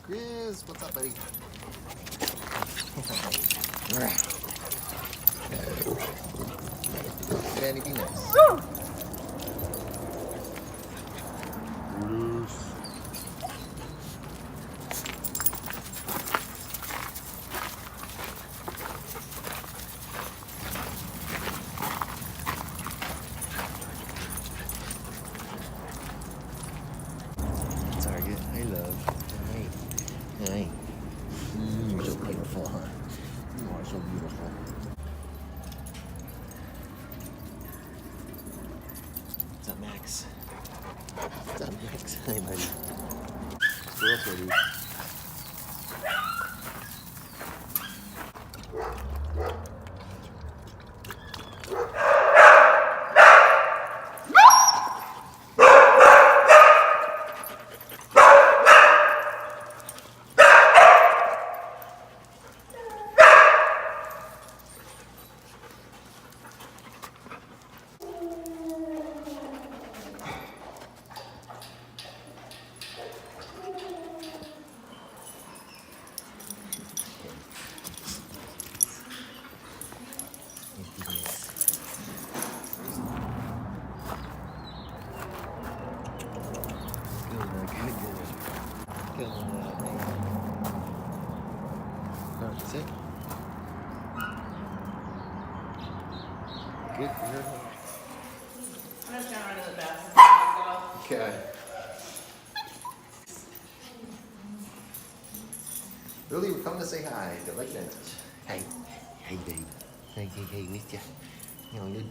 Chris, what's up, buddy? Danny, be nice. Target, I love. Hi. Hi. You're so beautiful, huh? You are so beautiful. What's up, Max? What's up, Max? Hi, buddy. Squirrel sweaty. Sit. Good. I'm just gonna run to the bathroom. Okay. Really, we're coming to say hi. They're like that. Hey. Hey, babe. Hey, missed ya. You know, good.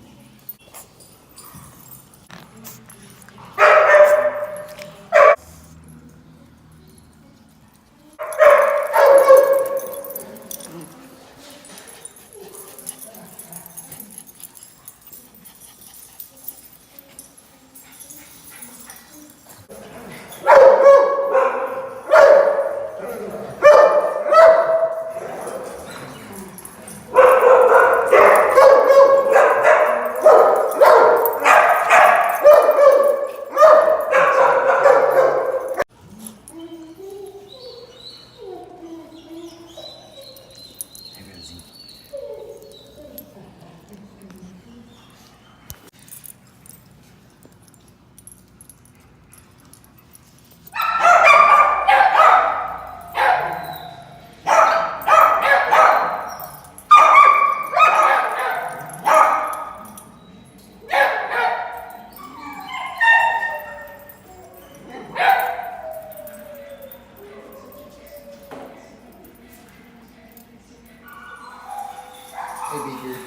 Hey, Beaker.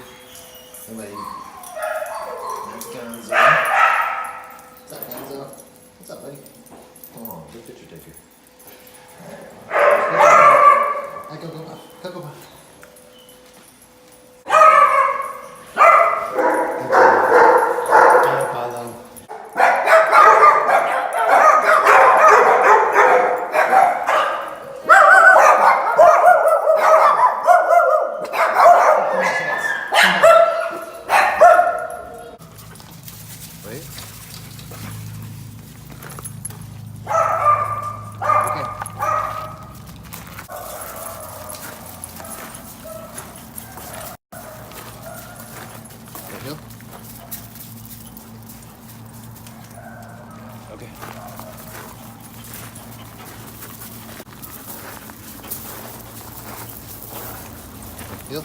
Hey, buddy. That's Gonzo. What's up, Gonzo? What's up, buddy? Oh, good picture taker. Hi, go, go, Puff. Go, go, Puff. Apollo. Wait. Okay. That hill? Okay. Hill?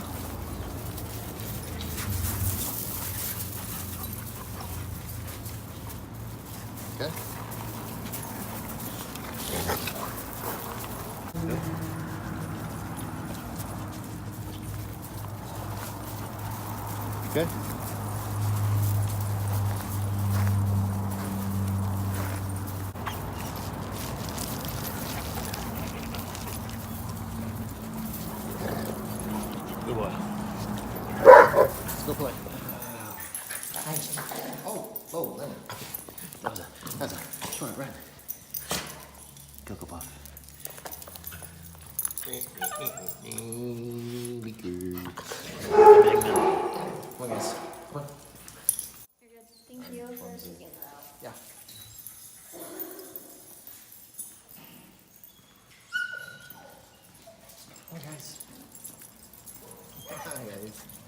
Okay. Hill? Okay. Good boy. Let's go play. Oh, Lennon. That was a short run. Cocoa Puff. Be good. Come on, guys. Come on. You're good. Thank you for taking that out. Yeah. Hi guys. Hi guys.